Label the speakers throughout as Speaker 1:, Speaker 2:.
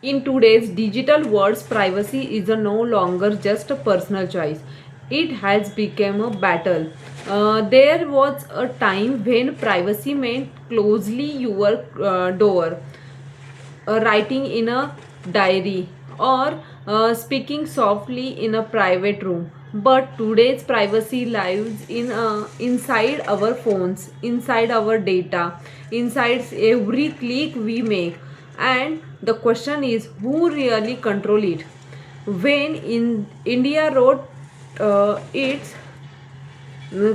Speaker 1: In today's digital world, privacy is no longer just a personal choice. It has become a battle. There was a time when privacy meant closely your door, writing in a diary, or speaking softly in a private room. But today's privacy lives inside our phones, inside our data, inside every click we make. And the question is, who really control it? When in India wrote its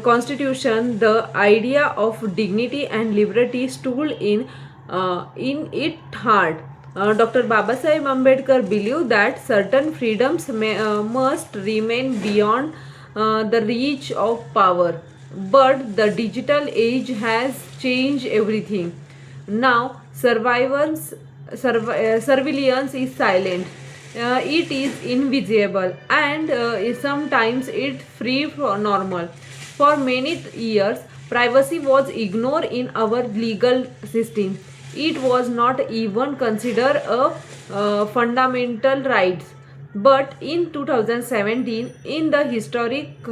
Speaker 1: constitution, the idea of dignity and liberty stood in its heart. Dr. Babasaheb Ambedkar believed that certain freedoms must remain beyond the reach of power. But the digital age has changed everything. Now, surveillance is silent. It is invisible, and sometimes it free for normal. For many years, privacy was ignored in our legal system. It was not even considered a fundamental right. But in 2017, in the historic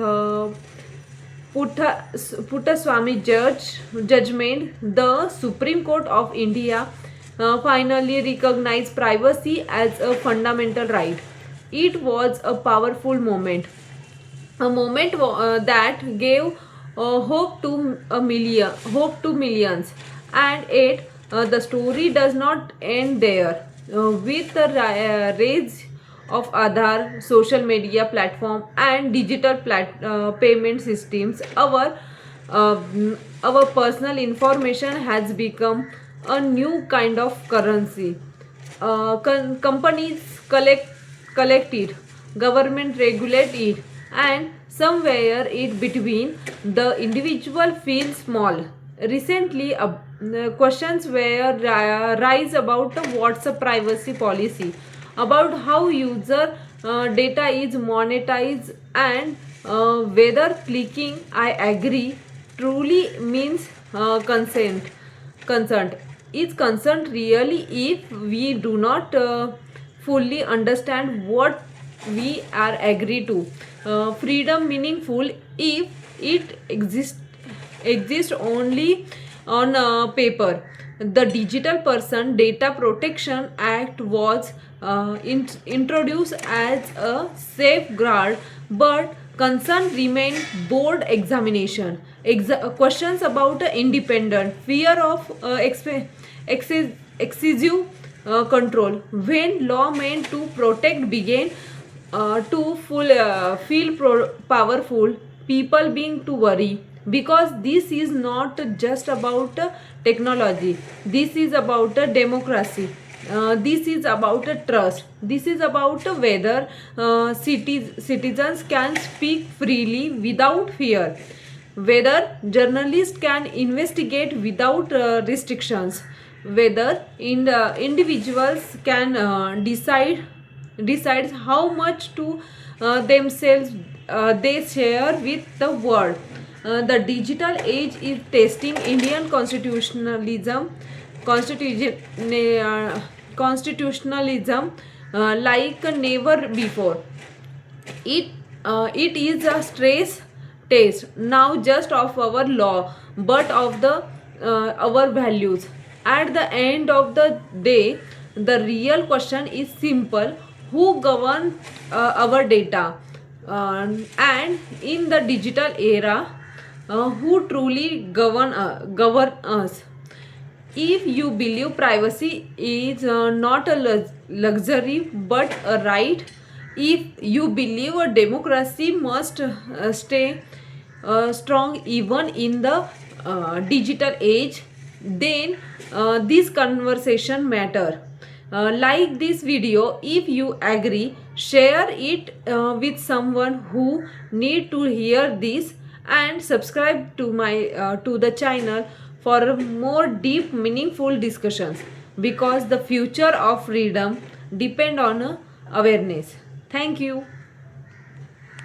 Speaker 1: Puttaswamy judgment, the Supreme Court of India finally recognized privacy as a fundamental right. It was a powerful moment, a moment that gave hope to millions. And yet, the story does not end there. With the rise of Aadhaar, social media platform, and digital payment systems, uh, our personal information has become a new kind of currency. Companies collect it, government regulate it, and somewhere in between, the individual feels small. Recently, questions were rise about the WhatsApp privacy policy, about how user data is monetized, and whether clicking "I agree" truly means consent. Is consent really, if we do not fully understand what we are agree to? Freedom meaningful if it exists only on paper. The Digital Person Data Protection Act was introduced as a safeguard, but concern remained board examination. Questions about independent, fear of excessive control. When law meant to protect began to feel powerful, people being to worry, because this is not just about technology. This is about democracy. This is about trust. This is about whether citizens can speak freely without fear, whether journalists can investigate without restrictions, whether individuals can decides how much to themselves they share with the world. The digital age is testing Indian constitution, constitutionalism like never before. It is a stress test now just of our law, but of the our values. At the end of the day, the real question is simple: who govern our data? And in the digital era, who truly govern us? If you believe privacy is not a luxury but a right, if you believe a democracy must stay strong even in the digital age, then this conversation matter. Like this video if you agree, share it with someone who need to hear this, and subscribe to the channel for more deep meaningful discussions, because the future of freedom depend on awareness. Thank you.